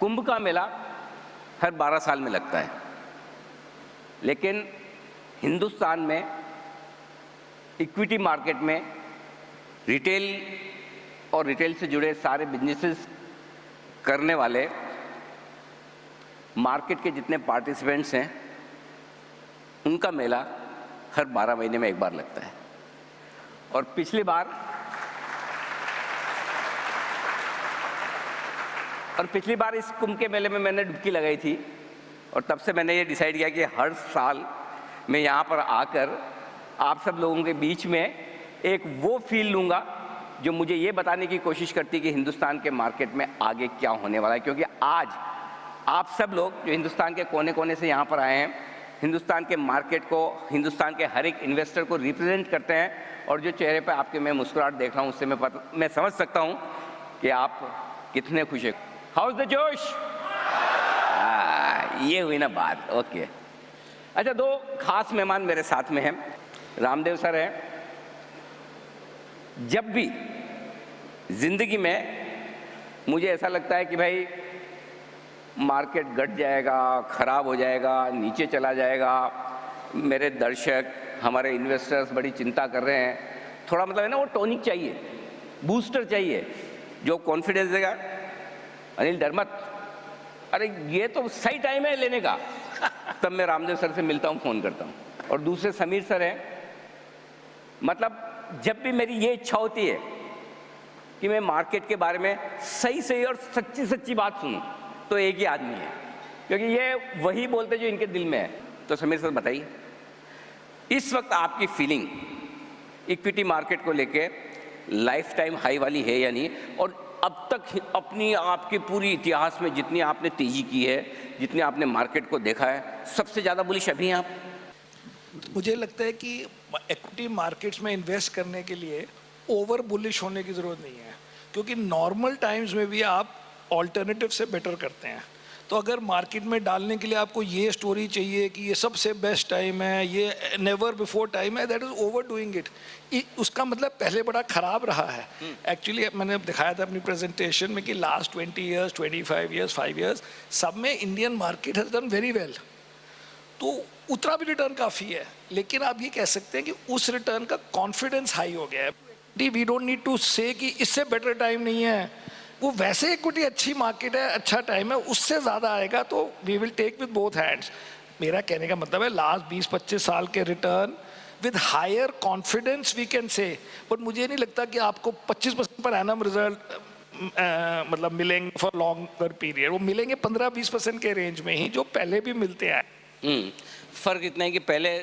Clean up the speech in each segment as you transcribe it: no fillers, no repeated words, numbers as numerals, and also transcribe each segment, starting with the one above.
कुंभ का मेला हर 12 साल में लगता है, लेकिन हिंदुस्तान में इक्विटी मार्केट में रिटेल और रिटेल से जुड़े सारे बिजनेसेस करने वाले मार्केट के जितने पार्टिसिपेंट्स हैं, उनका मेला हर 12 महीने में एक बार लगता है। और पिछली बार इस कुंभ के मेले में मैंने डुबकी लगाई थी, और तब से मैंने ये डिसाइड किया कि हर साल मैं यहाँ पर आकर आप सब लोगों के बीच में एक वो फील लूँगा जो मुझे ये बताने की कोशिश करती कि हिंदुस्तान के मार्केट में आगे क्या होने वाला है। क्योंकि आज आप सब लोग जो हिंदुस्तान के कोने कोने से यहाँ पर आए हैं, हिंदुस्तान के मार्केट को, हिंदुस्तान के हर एक इन्वेस्टर को रिप्रेजेंट करते हैं, और जो चेहरे पे आपके मैं मुस्कुराहट देख रहा हूँ उससे मैं समझ सकता हूँ कि आप कितने खुश हैं। हाउस द जोश? ये हुई ना बात। ओके, अच्छा, दो खास मेहमान मेरे साथ में हैं। रामदेव सर हैं। जब भी जिंदगी में मुझे ऐसा लगता है कि भाई मार्केट घट जाएगा, खराब हो जाएगा, नीचे चला जाएगा, मेरे दर्शक, हमारे इन्वेस्टर्स बड़ी चिंता कर रहे हैं, थोड़ा मतलब है ना वो टॉनिक चाहिए, बूस्टर चाहिए जो कॉन्फिडेंस देगा। अनिल डरमत, अरे ये तो सही टाइम है लेने का। तब मैं रामदेव सर से मिलता हूँ, फ़ोन करता हूँ। और दूसरे समीर सर हैं। मतलब जब भी मेरी ये इच्छा होती है कि मैं मार्केट के बारे में सही सही और सच्ची सच्ची बात सुनूं, तो एक ही आदमी है, क्योंकि ये वही बोलते जो इनके दिल में है। तो समीर सर बताइए, इस वक्त आपकी फीलिंग इक्विटी मार्केट को लेके लाइफ टाइम हाई वाली है या नहीं? और अब तक अपनी आपके पूरी इतिहास में जितनी आपने तेजी की है, जितनी आपने मार्केट को देखा है, सबसे ज़्यादा बुलिश अभी हैं आप? मुझे लगता है कि इक्विटी मार्केट्स में इन्वेस्ट करने के लिए ओवर बुलिश होने की ज़रूरत नहीं है, क्योंकि नॉर्मल टाइम्स में भी आप ऑल्टरनेटिव से बेटर करते हैं। तो अगर मार्केट में डालने के लिए आपको ये स्टोरी चाहिए कि ये सबसे बेस्ट टाइम है, ये नेवर बिफोर टाइम है, that is over doing it. उसका मतलब पहले बड़ा ख़राब रहा है। एक्चुअली मैंने दिखाया था अपनी प्रेजेंटेशन में कि लास्ट 20 ईयर्स, 25 ईयर्स, 5 ईयर्स, सब में Indian market has done very well. तो उतना भी रिटर्न काफ़ी है, लेकिन आप ये कह सकते हैं कि उस रिटर्न का कॉन्फिडेंस हाई हो गया है। वी डोंट नीड टू से कि इससे बेटर टाइम नहीं है, वो वैसे इक्विटी अच्छी मार्केट है, अच्छा टाइम है, उससे ज़्यादा आएगा तो we will take with both hands. मेरा कहने का मतलब है लास्ट 20-25 साल के return with higher confidence we can say, but मुझे नहीं लगता कि आपको 25% पर एनम रिजल्ट मतलब मिलेंगे फॉर लॉन्गर पीरियड। वो मिलेंगे 15-20% के रेंज में ही, जो पहले भी मिलते हैं। फर्क इतना है कि पहले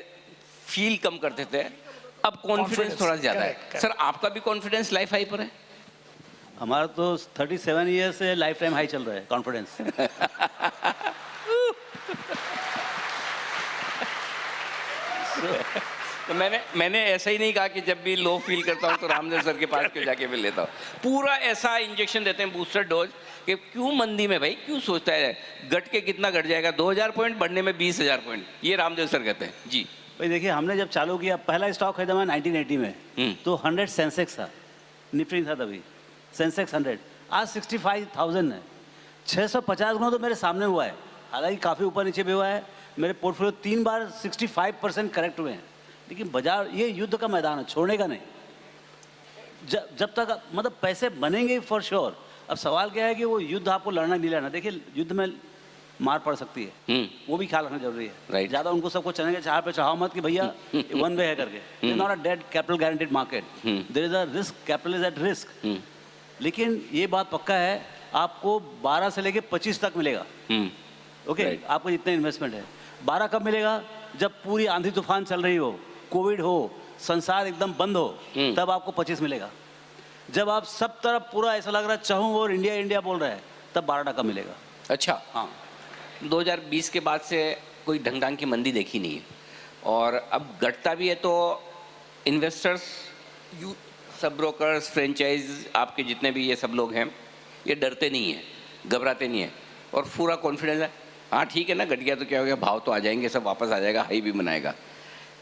फील कम करते थे, अब कॉन्फिडेंस थोड़ा ज़्यादा है। सर, आपका भी कॉन्फिडेंस लाइफ हाई पर है? हमारा तो 37 ईयर से लाइफ टाइम हाई चल रहा है कॉन्फिडेंस। तो मैंने ऐसा ही नहीं कहा कि जब भी लो फील करता हूँ तो रामदेव सर के पास क्यों जाके मिल लेता हूँ। पूरा ऐसा इंजेक्शन देते हैं, बूस्टर डोज, कि क्यों मंदी में भाई क्यों सोचता है घट के कितना घट जाएगा, 2000 पॉइंट बढ़ने में 20,000 पॉइंट, ये रामदेव सर कहते हैं जी। भाई देखिए, हमने जब चालू किया, पहला स्टॉक खरीदा मैं 1980 में, तो 100 सेंसेक्स था, निफ्टी था तभी, सेंसेक्स 100, आज 65,000 है। 650 गुना तो मेरे सामने हुआ है, हालांकि काफ़ी ऊपर नीचे भी हुआ है। मेरे पोर्टफोलियो 3 बार 65% करेक्ट हुए हैं, लेकिन बाजार ये युद्ध का मैदान है, छोड़ने का नहीं। जब तक मतलब पैसे बनेंगे फॉर श्योर। अब सवाल क्या है कि वो युद्ध आपको लड़ना नहीं लड़ना। देखिए, युद्ध में मार पड़ सकती है, वो भी ख्याल रखना जरूरी है। ज़्यादा उनको सबको चलेंगे चाह पे चाहो मत कि भैया वन वे है करके। It's not a dead capital guaranteed market, there is a risk, capital is at risk. लेकिन ये बात पक्का है, आपको 12 से लेके 25 तक मिलेगा। ओके, आपको जितने इन्वेस्टमेंट है। 12 कब मिलेगा? जब पूरी आंधी तूफान चल रही हो, कोविड हो, संसार एकदम बंद हो, तब आपको 25 मिलेगा। जब आप सब तरफ पूरा ऐसा लग रहा है चाहूँ और इंडिया इंडिया बोल रहा है, तब 12% मिलेगा। अच्छा, हाँ, 2020 के बाद से कोई ढंग ढंग की मंदी देखी नहीं है, और अब घटता भी है तो इन्वेस्टर्स, सब ब्रोकर्स, फ्रेंचाइज, आपके जितने भी ये सब लोग हैं, ये डरते नहीं हैं, घबराते नहीं हैं, और पूरा कॉन्फिडेंस है, हाँ ठीक है ना, घट गया तो क्या हो गया, भाव तो आ जाएंगे, सब वापस आ जाएगा, हाई भी बनाएगा।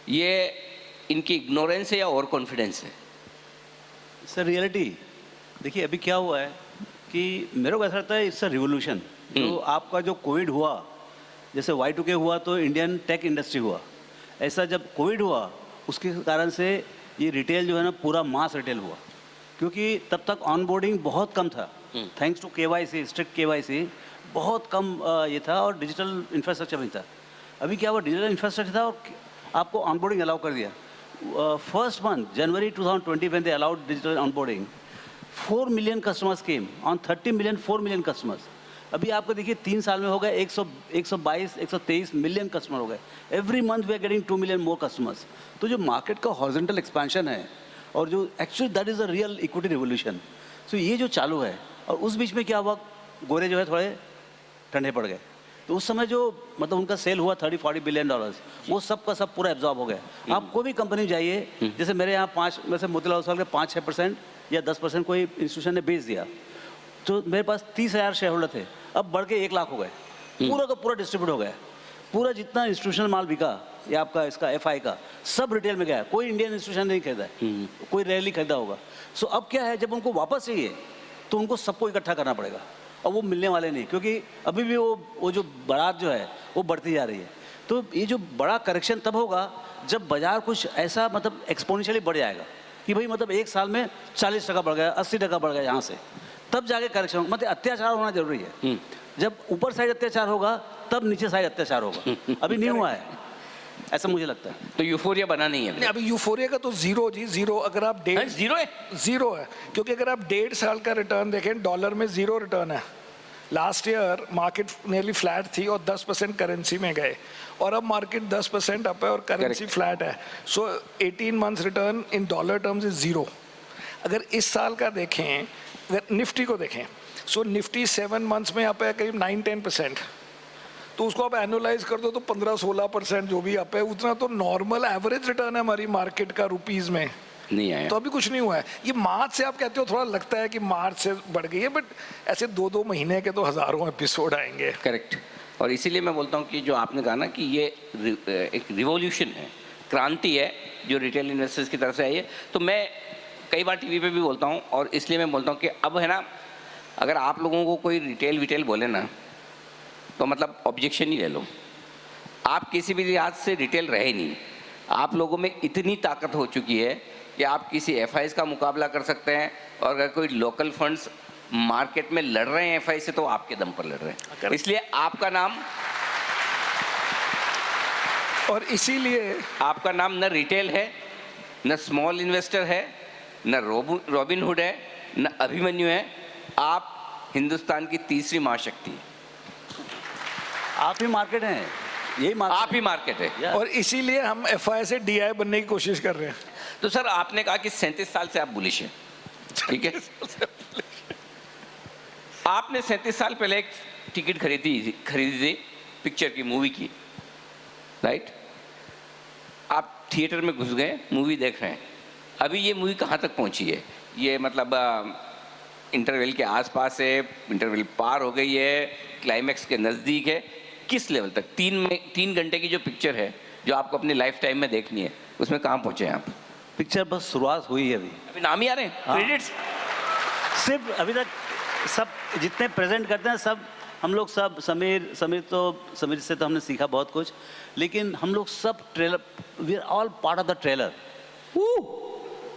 ये इनकी इग्नोरेंस है या ओवर कॉन्फिडेंस है? सर रियलिटी देखिए, अभी क्या हुआ है, कि मेरे को ऐसा लगता है इट्स अ रिवोल्यूशन। जो आपका जो कोविड हुआ, जैसे Y2K हुआ तो इंडियन टेक इंडस्ट्री हुआ, ऐसा जब कोविड हुआ उसके कारण से ये रिटेल जो है ना पूरा मास रिटेल हुआ, क्योंकि तब तक ऑनबोर्डिंग बहुत कम था। Thanks to KYC, strict KYC बहुत कम ये था, और डिजिटल इंफ्रास्ट्रक्चर नहीं था। अभी क्या हुआ, डिजिटल इंफ्रास्ट्रक्चर था और आपको ऑनबोर्डिंग अलाउ कर दिया। First month January 2020 when they allowed digital onboarding, 4 million customers came on 30 million, 4 million customers। अभी आपको देखिए 3 साल में हो गए 122, 123 मिलियन कस्टमर हो गए। Every month we are getting 2 million more customers. तो जो मार्केट का हॉरिजॉन्टल एक्सपेंशन है और जो actually that is a real equity revolution, so ये जो चालू है, और उस बीच में क्या हुआ, गोरे जो है थोड़े ठंडे पड़ गए। तो उस समय जो मतलब उनका सेल हुआ 30-40 बिलियन डॉलर्स, वो सब का सब पूरा एब्जॉर्ब हो गया। आप कोई भी कंपनी जाइए, जैसे मेरे यहाँ 5 में से मोतीलाल ओसवाल के 5-6% या 10% कोई इंस्टीट्यूशन ने बेच दिया, तो मेरे पास 30,000 शेयर होल्डर थे, अब बढ़ के 1 लाख हो गए। पूरा का पूरा डिस्ट्रीब्यूट हो गया। पूरा जितना इंस्टीट्यूशनल माल बिका या आपका इसका FI का सब रिटेल में गया। कोई इंडियन इंस्टीट्यूशन नहीं खरीदा है, कोई रेयरली खरीदा होगा। सो अब क्या है, जब उनको वापस चाहिए तो उनको सबको इकट्ठा करना पड़ेगा, और वो मिलने वाले नहीं, क्योंकि अभी भी वो जो बारात जो है वो बढ़ती जा रही है। तो ये जो बड़ा करेक्शन तब होगा जब बाजार कुछ ऐसा मतलब एक्सपोनेंशियली बढ़ जाएगा कि भाई मतलब 1 साल में 40% बढ़ गया, 80% बढ़ गया यहाँ से, तब जाके करेक्शन। मतलब अत्याचार होना जरूरी है। जब ऊपर साइड अत्याचार होगा तब नीचे साइड अत्याचार होगा। अभी नहीं हुआ है, ऐसा मुझे लगता है। तो यूफोरिया बना नहीं है नहीं, अभी यूफोरिया का तो जीरो जी, जीरो। अगर आप जीरो है, जीरो है, क्योंकि अगर आप 1.5 साल का रिटर्न देखें, डॉलर में जीरो रिटर्न है। Last year market nearly flat थी और 10% करेंसी में गए, और अब मार्केट 10% अप है और करेंसी फ्लैट है। सो 18 months return in dollar terms is zero. अगर इस साल का देखें, अगर निफ्टी को देखें, सो निफ्टी 7 मंथ्स में अप है करीब 9-10%। तो उसको आप एनुअलाइज कर दो तो 15-16% जो भी अप है, उतना तो नॉर्मल एवरेज रिटर्न है हमारी मार्केट का रुपीज़ में। नहीं आया तो अभी कुछ नहीं हुआ है। ये मार्च से आप कहते हो थोड़ा लगता है कि मार्च से बढ़ गई है, बट ऐसे 2-2 महीने के तो हज़ारों एपिसोड आएंगे। करेक्ट। और इसीलिए मैं बोलता हूँ कि जो आपने कहा ना कि ये एक रिवॉल्यूशन है, क्रांति है जो रिटेल इन्वेस्टर्स की तरफ से आई है। तो मैं कई बार टीवी पे भी बोलता हूँ, और इसलिए मैं बोलता हूँ कि अब है ना, अगर आप लोगों को कोई रिटेल बोले ना, तो मतलब ऑब्जेक्शन ही ले लो। आप किसी भी लिहाज से रिटेल रहे नहीं। आप लोगों में इतनी ताकत हो चुकी है कि आप किसी FIs का मुकाबला कर सकते हैं, और अगर कोई लोकल फंड्स मार्केट में लड़ रहे हैं FI से, तो आपके दम पर लड़ रहे हैं। इसलिए आपका नाम, और इसीलिए आपका नाम न रिटेल है, न स्मॉल इन्वेस्टर है, न रॉबिनहुड है, न अभिमन्यु है। आप हिंदुस्तान की तीसरी महाशक्ति हैं। आप ही मार्केट हैं, यही मार्केट, आप ही मार्केट है। और इसीलिए हम FI से DI बनने की कोशिश कर रहे हैं। तो सर, आपने कहा कि 37 साल से आप बुलिश हैं, ठीक है। आपने 37 साल पहले एक टिकट खरीदी थी पिक्चर की, मूवी की, राइट। आप थिएटर में घुस गए, मूवी देख रहे हैं। अभी ये मूवी कहाँ तक पहुँची है? ये मतलब इंटरवल के आसपास है, इंटरवल पार हो गई है, क्लाइमैक्स के नज़दीक है, किस लेवल तक? 3 घंटे की जो पिक्चर है जो आपको अपनी लाइफ टाइम में देखनी है, उसमें कहाँ पहुँचे हैं आप? पिक्चर बस शुरुआत हुई है अभी नाम ही आ रहे हैं, क्रेडिट्स सिर्फ अभी तक। सब जितने प्रेजेंट करते हैं सब हम लोग, सब समीर से तो हमने सीखा बहुत कुछ, लेकिन हम लोग सब trailer, we are all part of the trailer.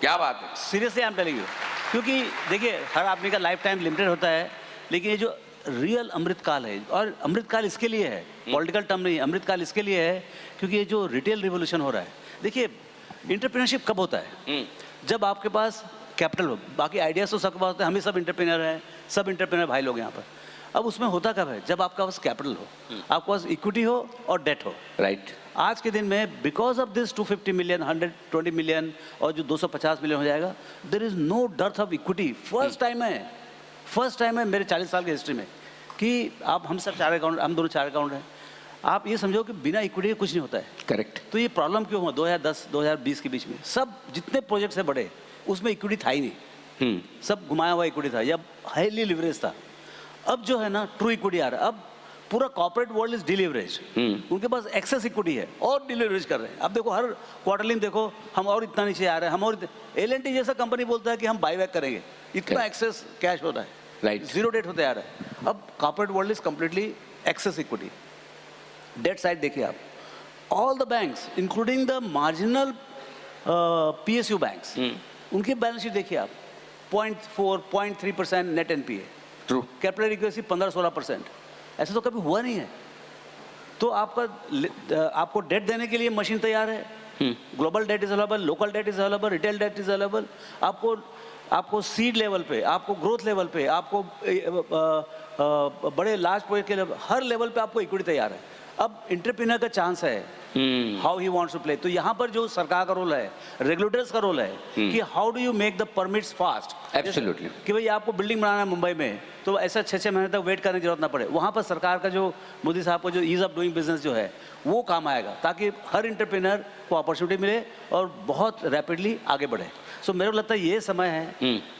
क्या बात है, seriously I am telling you. क्योंकि देखिए हर आदमी का लाइफ टाइम लिमिटेड होता है, लेकिन ये जो रियल अमृतकाल है, और अमृतकाल इसके लिए है, पॉलिटिकल टर्म नहीं, अमृतकाल इसके लिए है क्योंकि ये जो रिटेल रिवोल्यूशन हो रहा है। देखिए एंटरप्रेन्योरशिप कब होता है? जब आपके पास कैपिटल हो। बाकी आइडियाज तो सबके पास होते हैं, हम ही सब इंटरप्रेन्योर हैं, सब इंटरप्रेन्योर भाई लोग यहाँ पर। अब उसमें होता कब है? जब आपका पास कैपिटल हो, आपके पास इक्विटी हो और डेट हो, राइट। आज के दिन में because of this 250 million, 120 million और जो 250 मिलियन हो जाएगा, there is no dearth of equity. First time है मेरे 40 साल की हिस्ट्री में कि आप, हम सब चार्टर्ड अकाउंट, हम दोनों चार्टर्ड अकाउंट हैं, आप ये समझो कि बिना इक्विटी के कुछ नहीं होता है। करेक्ट। तो ये प्रॉब्लम क्यों हुआ 2010-2020 के बीच में? सब जितने प्रोजेक्ट्स है बड़े, उसमें इक्विटी था ही नहीं, सब घुमाया हुआ इक्विटी था या हाईली लिवरेज था। अब जो है ना ट्रू इक्विटी आ रहा है। अब पूरा कॉर्पोरेट वर्ल्ड इज डिलीवरेज, उनके पास एक्सेस इक्विटी है और डिलीवरेज कर रहे हैं। अब देखो हर क्वार्टरली देखो हम और इतना नीचे आ रहे हैं, हम और L&T जैसा कंपनी बोलता है कि हम बाईबैक करेंगे, इतना एक्सेस कैश होता है। Right. जीरो डेट होते आ रहा है। अब corporate world is completely access equity. Debt side देखिए आप, all the banks including the marginal PSU banks, उनकी बैलेंस शीट देखिए आप, 0.4 0.3% net NPA, true. Capital adequacy 15-16%। ऐसा तो कभी हुआ नहीं है। तो आपको डेट देने के लिए मशीन तैयार है, global debt is available, local debt is available, retail debt is available. आपको सीड लेवल पे, आपको ग्रोथ लेवल पे, आपको बड़े लार्ज प्रोजेक्ट के लेवल, हर लेवल पे आपको इक्विटी तैयार है। अब एंटरप्रेन्योर का चांस है, how he wants to play. तो यहाँ पर जो सरकार का रोल है, रेगुलेटर्स का रोल है कि how do you make the permits fast. Absolutely. कि भाई आपको बिल्डिंग बनाना है मुंबई में, तो ऐसा 6-6 महीने तक वेट करने की जरूरत ना पड़े। वहाँ पर सरकार का जो मोदी साहब का जो ईज ऑफ डूइंग बिजनेस जो है वो काम आएगा, ताकि हर एंटरप्रेन्योर को अपॉर्चुनिटी मिले और बहुत रैपिडली आगे बढ़े। सो मेरे को लगता है ये समय है,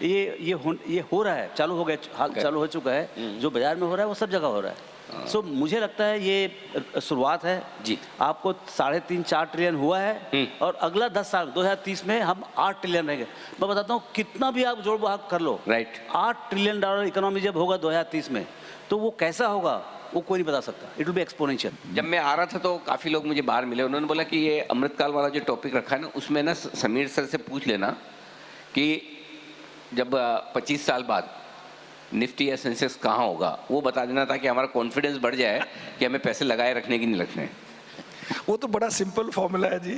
ये हो रहा है, चालू हो गया, चालू हो चुका है। जो बाजार में हो रहा है वो सब जगह हो रहा है। सो मुझे लगता है ये शुरुआत है जी। आपको 3.5-4 ट्रिलियन हुआ है, और अगला 10 साल 2030 में हम 8 ट्रिलियन रहेंगे। मैं बताता हूँ, कितना भी आप जोड़ भाग कर लो, राइट। $8 ट्रिलियन इकोनॉमी जब होगा 2030 में, तो वो कैसा होगा वो कोई नहीं बता सकता। It will be exponential. जब मैं आ रहा था तो काफ़ी लोग मुझे बाहर मिले, उन्होंने बोला कि ये अमृतकाल वाला जो टॉपिक रखा है ना, उसमें ना समीर सर से पूछ लेना कि जब 25 साल बाद निफ्टी या सेंसेक्स कहाँ होगा, वो बता देना, ताकि हमारा कॉन्फिडेंस बढ़ जाए कि हमें पैसे लगाए रखने की नहीं रखने। वो तो बड़ा सिंपल फॉर्मूला है जी,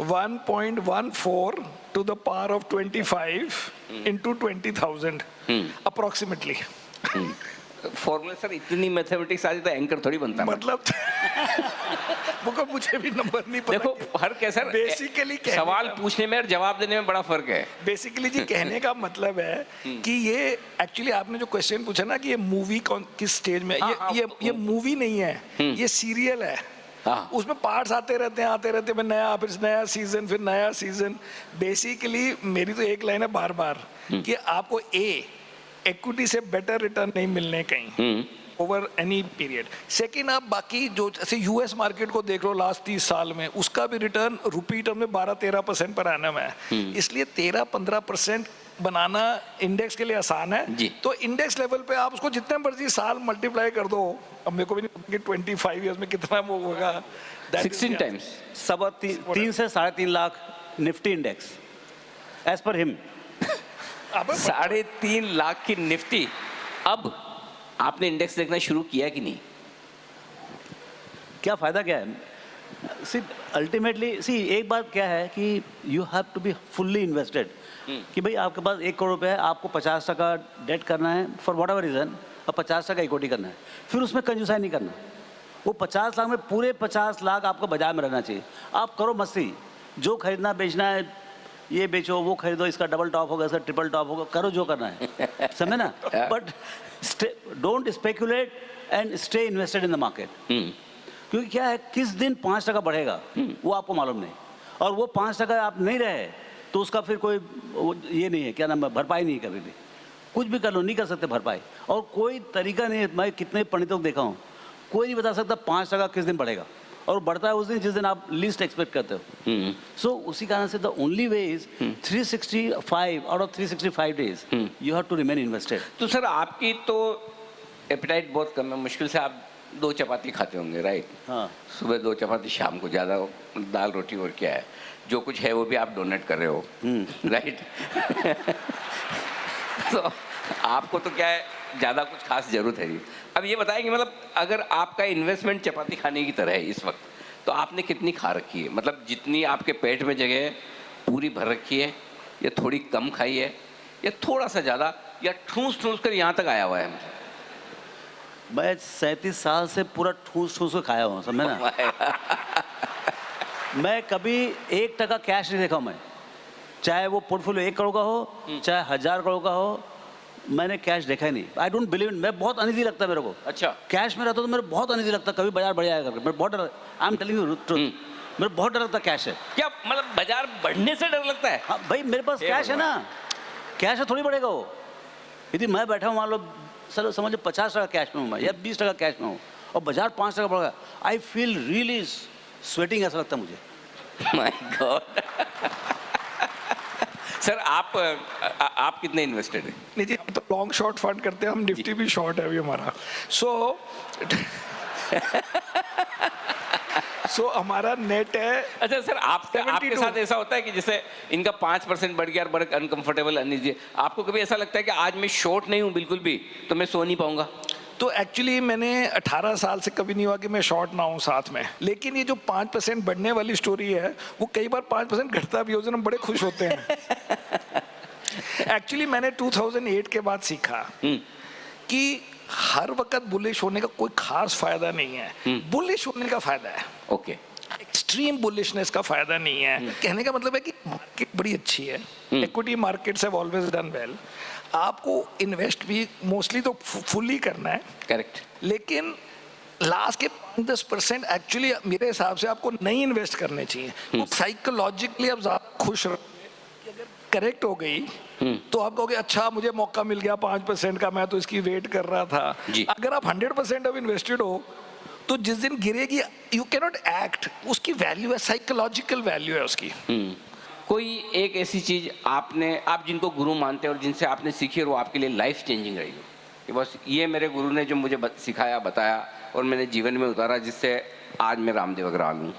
1.14 to the power of 25 into 20,000 approximately. Formula sir इतनी मैथमेटिक्स आती तो एंकर थोड़ी बनता। मतलब वो मुझे भी नंबर नहीं पता। देखो हर कैसा बेसिकली सवाल पूछने में और जवाब देने में बड़ा फर्क है। बेसिकली जी कहने का मतलब है कि ये एक्चुअली आपने जो क्वेश्चन पूछा ना कि ये मूवी कौन किस स्टेज में, ये मूवी नहीं है, ये सीरियल है। उसमें पार्ट्स आते रहते हैं, फिर नया सीजन, फिर नया सीजन। बेसिकली मेरी तो एक लाइन है बार बार कि आपको इक्विटी से बेटर रिटर्न नहीं मिलने कहीं ओवर एनी पीरियड। सेकेंड, आप बाकी जो जैसे यूएस मार्केट को देख लो लास्ट 30 साल में, उसका भी रिटर्न रुपी टर्म में 12-13% पर एनम है। इसलिए 13-15% बनाना इंडेक्स के लिए आसान है जी। तो इंडेक्स लेवल पे आप उसको जितने मर्जी साल मल्टीप्लाई कर दो। अब मेरे को भी नहीं पता कि 25 ईयर्स में कितना वो होगा। 16 टाइम्स 3 से 3.5 lakh Nifty index as per him. 3.5 lakh की निफ्टी। अब आपने इंडेक्स देखना शुरू किया कि नहीं? क्या फायदा क्या है? अल्टीमेटली एक बात क्या है कि you have to be fully invested. कि भाई आपके पास 1 करोड़ रुपए है, आपको 50% डेट करना है फॉर वट एवर रीजन, और 50% इक्विटी करना है, फिर उसमें कंजूसाई नहीं करना। वो 50 लाख में पूरे 50 लाख आपको बाजार में रहना चाहिए। आप करो मस्ती, जो खरीदना बेचना है ये बेचो, वो खरीदो, इसका डबल टॉप होगा, इसका ट्रिपल टॉप होगा, करो जो करना है, समझे ना। But don't speculate and stay invested in the market. क्योंकि क्या है, किस दिन 5% बढ़ेगा वो आपको मालूम नहीं, और वो 5% आप नहीं रहे तो उसका फिर कोई ये नहीं है, क्या नाम है, भरपाई नहीं है। कभी भी कुछ भी कर लो, नहीं कर सकते भरपाई, और कोई तरीका नहीं है। मैं कितने पंडितों को देखा हूँ, कोई नहीं बता सकता 5% किस दिन बढ़ेगा, और बढ़ता है उस दिन जिस दिन आप लीस्ट एक्सपेक्ट करते हो। सो उसी कारण से the only way is 365 out of 365 days you have to remain invested. तो सर आपकी तो एपेटाइट बहुत कम है, मुश्किल से आप 2 चपाती खाते होंगे, राइट? हाँ, सुबह 2 चपाती, शाम को ज़्यादा दाल रोटी, और क्या है, जो कुछ है वो भी आप डोनेट कर रहे हो, राइट? तो आपको तो क्या है, ज़्यादा कुछ खास जरूरत है नहीं। अब ये बताएंगे, मतलब अगर आपका इन्वेस्टमेंट चपाती खाने की तरह है इस वक्त, तो आपने कितनी खा रखी है? मतलब जितनी आपके पेट में जगह है पूरी भर रखी है, या थोड़ी कम खाई है, या थोड़ा सा ज़्यादा, या ठूस ठूस कर यहाँ तक आया हुआ है? मैं 37 साल से पूरा ठूस ठूस के खाया हूँ, समझे ना। मैं कभी 1% कैश नहीं देखा हूँ मैं, चाहे वो पोर्टफोलियो 1 करोड़ का हो, चाहे 1000 करोड़ का हो, मैंने कैश देखा ही नहीं। आई डोंट बिलीव इन, मैं बहुत अनईजी लगता है मेरे को। अच्छा, कैश में रहता तो मेरे बहुत अनईजी लगता, कभी बाजार बढ़ जाएगा करके। मैं बहुत डर, आई एम टेलिंग यू ट्रुथ, मेरे बहुत डर लगता कैश है। क्या मतलब बाजार बढ़ने से डर लगता है? हाँ भाई, मेरे पास कैश है ना, कैश है थोड़ी बढ़ेगा वो। यदि मैं बैठा हूँ, मान लो सर समझो 50% कैश में हूँ मैं, या 20% कैश में हूँ, और बाजार 5% बढ़ गया, आई फील रियली स्वेटिंग, ऐसा लगता है मुझे। My God. सर आप कितने इन्वेस्टेड हैं? नहीं जी, हम तो लॉन्ग शॉर्ट फंड करते हैं, हम निफ्टी भी शॉर्ट है अभी हमारा। सो हमारा नेट है। अच्छा सर, आपके 72 साथ ऐसा होता है कि जैसे इनका 5% बढ़ गया और बड़े अनकंफर्टेबल अनिल, आपको कभी ऐसा लगता है कि आज मैं शॉर्ट नहीं हूँ बिल्कुल भी, तो मैं सो नहीं पाऊंगा? तो एक्चुअली मैंने 18 साल से कभी नहीं हुआ कि मैं शॉर्ट ना हूँ साथ में, लेकिन ये जो 5% बढ़ने वाली स्टोरी है वो कई बार 5% घटता भी हो, हम बड़े खुश होते हैं। एक्चुअली मैंने 2008 के बाद सीखा कि हर वक्त बुलिश होने का कोई खास फायदा नहीं है, बुलिश होने का फायदा है। ओके। एक्सट्रीम बुलिशनेस का फायदा नहीं है। कहने का मतलब है कि मार्केट बड़ी अच्छी है, equity markets have always done well, आपको इन्वेस्ट भी मोस्टली तो फुल्ली करना है, करेक्ट, लेकिन लास्ट के 5-10% एक्चुअली मेरे हिसाब से आपको नहीं इन्वेस्ट करने चाहिए। तो साइकोलॉजिकली आप ज़्यादा खुश रहोगे कि अगर करेक्ट हो गई तो आप कहोगे अच्छा मुझे मौका मिल गया 5% का, मैं तो इसकी वेट कर रहा था। अगर आप 100% अब इन्वेस्टेड हो तो जिस दिन गिरेगी यू कैन नॉट एक्ट, उसकी वैल्यू है, साइकोलॉजिकल वैल्यू है उसकी। कोई एक ऐसी चीज आप जिनको गुरु मानते हैं और जिनसे आपने सीखी और वो आपके लिए लाइफ चेंजिंग रही हो, कि बस ये मेरे गुरु ने जो मुझे सिखाया, बताया और मैंने जीवन में उतारा, जिससे आज मैं रामदेव अग्रवाल हूँ?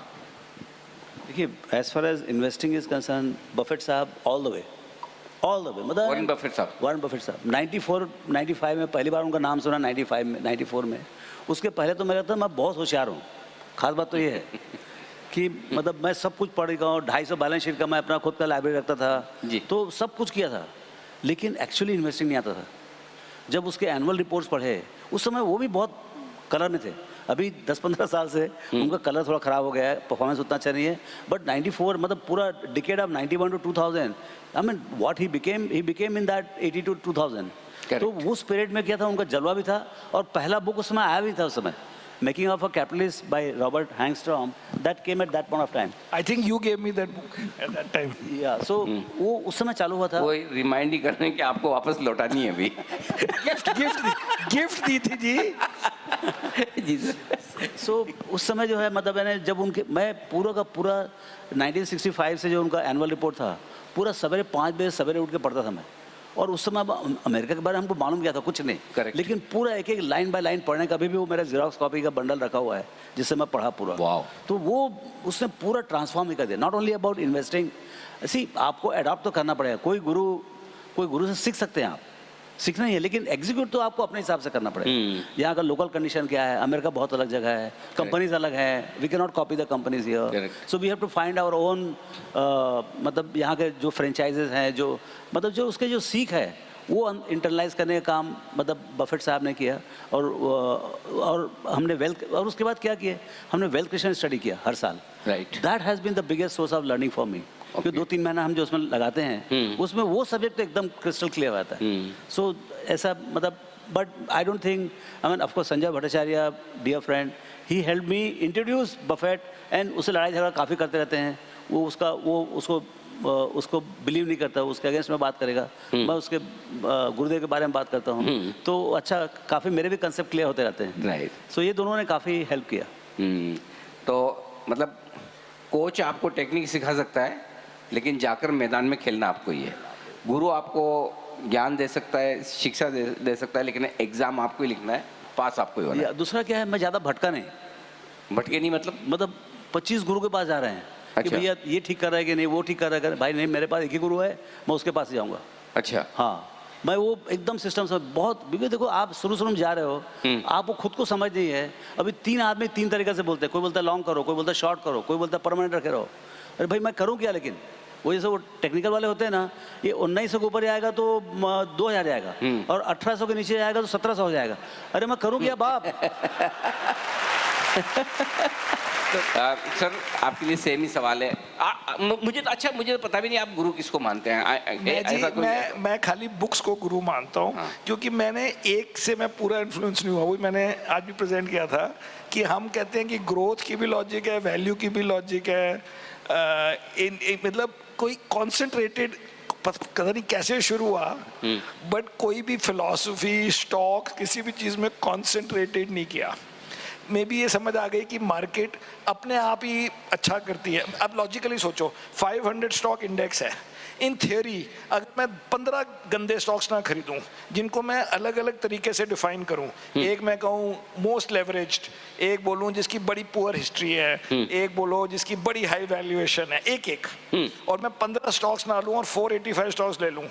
देखिए, as far as investing is concern, Buffett साहब ऑल द वे मतलब वॉरेन बफेट साहब 95 में पहली बार उनका नाम सुना, 94 में। उसके पहले तो मैं कहता मैं बहुत होशियार हूँ। खास बात तो ये है कि मतलब मैं सब कुछ पढ़ गया हूँ, 250 बैलेंस शीट का मैं अपना खुद का लाइब्रेरी रखता था, तो सब कुछ किया था, लेकिन एक्चुअली इन्वेस्टिंग नहीं आता था। जब उसके एनुअल रिपोर्ट्स पढ़े उस समय वो भी बहुत कलर में थे, अभी 10-15 साल से उनका कलर थोड़ा ख़राब हो गया है, परफॉर्मेंस उतना अच्छा नहीं है, बट 94 मतलब पूरा decade of 91 to 2000, I mean what he became in that 80 to 2000। तो उस पीरियड में क्या था, उनका जलवा भी था, और पहला बुक उस समय आया भी था उस समय, making of a capitalist by Robert Hangstrom, that came at that point of time. I think you gave me that book at that time. या सो वो उस समय चालू हुआ था। वो रिमाइंड ही कर रहे हैं कि आपको वापस लौटानी है अभी। गिफ्ट दी थी जी। जी सर। सो उस समय जो है मतलब मैंने जब मैं पूरा का पूरा 1965 से जो उनका एनुअल रिपोर्ट था, पूरा सवेरे 5 बजे सवेरे उठ के पढ़ता था मैं, और उस समय अमेरिका के बारे में हमको मालूम क्या था, कुछ नहीं। Correct. लेकिन पूरा एक एक लाइन बाय लाइन पढ़ने का अभी भी वो मेरा जेरोक्स कॉपी का बंडल रखा हुआ है जिससे मैं पढ़ा पूरा। Wow. तो वो उसने पूरा ट्रांसफॉर्म कर दिया। नॉट ओनली अबाउट इन्वेस्टिंग, सी आपको अडॉप्ट तो करना पड़ेगा। कोई गुरु से सीख सकते हैं आप, सीखना ही है, लेकिन एग्जीक्यूट तो आपको अपने हिसाब से करना पड़ेगा। यहाँ का लोकल कंडीशन क्या है, अमेरिका बहुत अलग जगह है, कंपनीज अलग है, we can not copy the companies here, so we have to find our own, मतलब यहाँ के जो फ्रेंचाइजेज हैं, जो मतलब जो उसके जो सीख है वो इंटरलाइज करने का काम मतलब बफेट साहब ने किया। और हमने वेल्थ, और उसके बाद क्या किया, हमने वेल्थ क्रिएशन स्टडी किया हर साल। Right, that has been the biggest source of learning for me. क्योंकि 2-3 महीना हम जो उसमें लगाते हैं उसमें वो सब्जेक्ट एकदम क्रिस्टल क्लियर आता है। सो ऐसा मतलब, but I don't think, I mean of course Sanjay Bhattacharya dear friend, he help me introduce Buffett, and उससे लड़ाई झगड़ा काफ़ी करते रहते हैं। वो उसको बिलीव नहीं करता, उसके अगेंस्ट में बात करेगा, मैं उसके गुरुदेव के बारे में बात करता हूँ, तो अच्छा काफ़ी मेरे भी कंसेप्ट क्लियर होते रहते हैं। राइट। सो ये दोनों ने काफ़ी हेल्प किया। तो मतलब कोच आपको टेक्निक सिखा सकता है, लेकिन जाकर मैदान में खेलना आपको ही है। गुरु आपको ज्ञान दे सकता है, शिक्षा दे सकता है, लेकिन एग्जाम आपको ही लिखना है, पास आपको ही होना है। दूसरा क्या है, मैं ज़्यादा भटका नहीं। भटके नहीं मतलब 25 गुरु के पास जा रहे हैं। अच्छा। कि भैया ये ठीक कर रहा है कि नहीं, वो ठीक कर रहा है, भाई नहीं, मेरे पास एक ही गुरु है, मैं उसके पास ही जाऊँगा। अच्छा। हाँ, मैं वो एकदम सिस्टम से बहुत, क्योंकि देखो आप शुरू में जा रहे हो, आपको खुद को समझ नहीं है। अभी 3 आदमी 3 तरीके से बोलते हैं, कोई बोलता है लॉन्ग करो, कोई बोलता है शॉर्ट करो, कोई बोलता है परमानेंट रखे रहो। अरे भाई मैं करूँ क्या? लेकिन वो जैसे वो टेक्निकल वाले होते हैं ना, ये 1900 के ऊपर जाएगा तो 2000 जाएगा, और 1800 के नीचे जाएगा तो 1700 हो जाएगा। अरे मैं करूँ क्या बाप? सर आपके लिए सेम ही सवाल है। मुझे तो पता भी नहीं आप गुरु किसको मानते हैं। मैं खाली बुक्स को गुरु मानता हूँ। हाँ। क्योंकि मैंने एक से मैं पूरा इन्फ्लुएंस नहीं हुआ। वही मैंने आज भी प्रेजेंट किया था कि हम कहते हैं कि ग्रोथ की भी लॉजिक है, वैल्यू की भी लॉजिक है, मतलब कोई कॉन्सेंट्रेटेड पता नहीं कैसे शुरू हुआ, बट कोई भी फिलॉसफी, स्टॉक, किसी भी चीज़ में कॉन्सेंट्रेटेड नहीं किया। मे बी ये समझ आ गई कि मार्केट अपने आप ही अच्छा करती है। अब लॉजिकली सोचो, 500 स्टॉक इंडेक्स है, इन थियोरी अगर मैं 15 गंदे स्टॉक्स ना खरीदूं जिनको मैं अलग अलग तरीके से डिफाइन करूं, एक मैं कहूं मोस्ट लेवरेज्ड, एक बोलूं जिसकी बड़ी पुअर हिस्ट्री है, एक बोलो जिसकी बड़ी हाई वैल्यूएशन है, एक एक, और मैं 15 स्टॉक्स ना लूं और 485 स्टॉक्स ले लूं,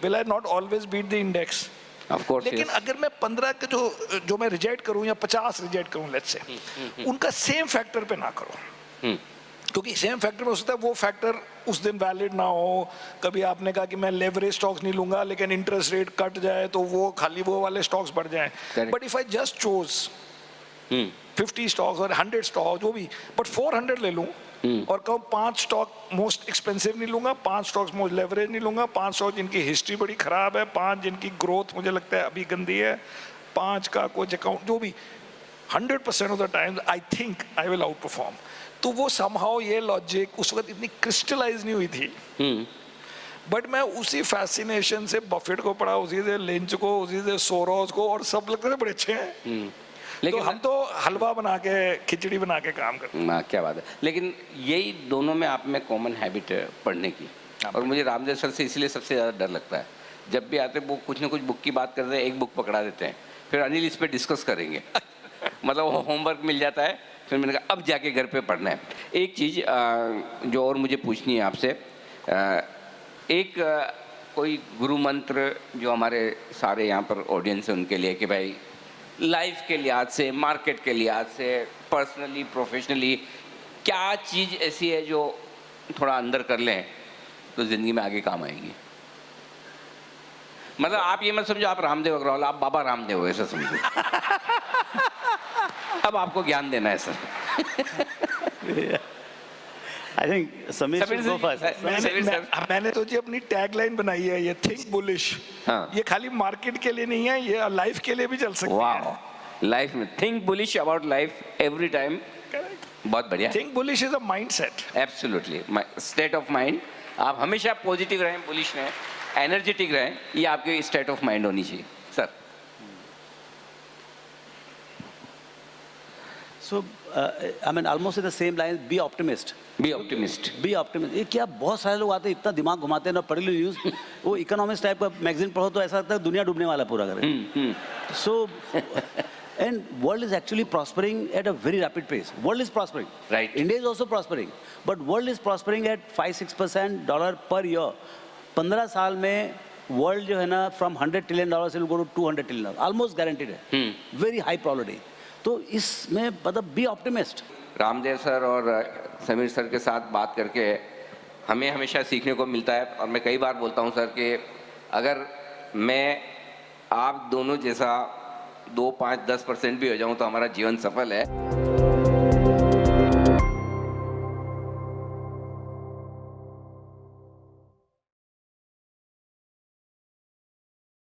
will I not always beat the index? Of course. लेकिन अगर मैं 15 के जो मैं रिजेक्ट करूं या 50 रिजेक्ट करूं लेट्स से, उनका सेम फैक्टर पे ना करूं, क्योंकि सेम फैक्टर में हो सकता है वो फैक्टर उस दिन वैलिड ना हो। कभी आपने कहा कि मैं लेवरेज स्टॉक्स नहीं लूंगा लेकिन इंटरेस्ट रेट कट जाए तो वो खाली वो वाले स्टॉक्स बढ़ जाएं, but if I just chose 50 stocks और 100 स्टॉक्स जो भी, बट 400 ले लूं और कहूँ 5 स्टॉक मोस्ट एक्सपेंसिव नहीं लूंगा, 5 स्टॉक्स मोस्ट लेवरेज नहीं लूंगा, 5 स्टॉक जिनकी हिस्ट्री बड़ी खराब है, 5 जिनकी ग्रोथ मुझे लगता है अभी गंदी है, 5 का कुछ अकाउंट जो भी, 100% of the time I think I will out perform. तो वो समहाउ ये लॉजिक उस वक्त इतनी क्रिस्टलाइज नहीं हुई थी, बट मैं उसी फैसिनेशन से बफेट को पढ़ा, उसी से लिंच को, उसी से सोरोस को, और सब लगते थे बड़े अच्छे हैं। लेकिन तो हम तो हलवा बना के खिचड़ी बना के काम करते हैं। क्या बात है। लेकिन यही दोनों में आप में कॉमन हैबिट है पढ़ने की, और मुझे रामदेव सर से इसलिए सबसे ज़्यादा डर लगता है। जब भी आते वो कुछ ना कुछ बुक की बात करते हैं, एक बुक पकड़ा देते हैं, फिर अनिल इस पर डिस्कस करेंगे मतलब वो होमवर्क मिल जाता है, फिर मैंने कहा अब जाके घर पे पढ़ना है। एक चीज़ जो और मुझे पूछनी है आपसे, एक कोई गुरु मंत्र जो हमारे सारे यहाँ पर ऑडियंस है उनके लिए, कि भाई लाइफ के लिहाज से, मार्केट के लिहाज से, पर्सनली प्रोफेशनली क्या चीज़ ऐसी है जो थोड़ा अंदर कर लें तो ज़िंदगी में आगे काम आएगी? मतलब आप ये मत समझो आप रामदेव अग्रवाल, आप बाबा रामदेव हो, ऐसा समझो अब आपको ज्ञान देना है sir. I think Sameer should go first. मैंने तो जी अपनी टैगलाइन बनाई है, ये थिंक बुलिश। हाँ। ये खाली मार्केट के लिए नहीं है, ये लाइफ के लिए भी चल सकती है। वाह, लाइफ में think bullish about life every time, बहुत बढ़िया। Think bullish is a mindset. Absolutely, state of mind. आप हमेशा पॉजिटिव रहें, बुलिश रहें, एनर्जेटिक रहें, ये आपकी स्टेट ऑफ माइंड होनी चाहिए sir. So, I mean, almost in the same line, be optimist. Be optimist. Be optimist. ये क्या बहुत सारे लोग आते हैं इतना दिमाग घुमाते हैं ना, पढ़ी ली न्यूज़, वो इकोनॉमिक्स टाइप का मैगजीन पढ़ो तो ऐसा लगता है दुनिया डूबने वाला पूरा करें। So and world is actually prospering at a very rapid pace. World is prospering, Right. India is also prospering, but world is prospering at 5-6% dollar per year. 15 साल में वर्ल्ड जो है ना, फ्रॉम $100 ट्रिलियन से go to $200 trillion, almost guaranteed है, very high probability. तो इसमें मतलब बी ऑप्टिमिस्ट। रामदेव सर और समीर सर के साथ बात करके हमें हमेशा सीखने को मिलता है, और मैं कई बार बोलता हूँ सर कि अगर मैं आप दोनों जैसा 2, 5, 10% भी हो जाऊँ तो हमारा जीवन सफल है।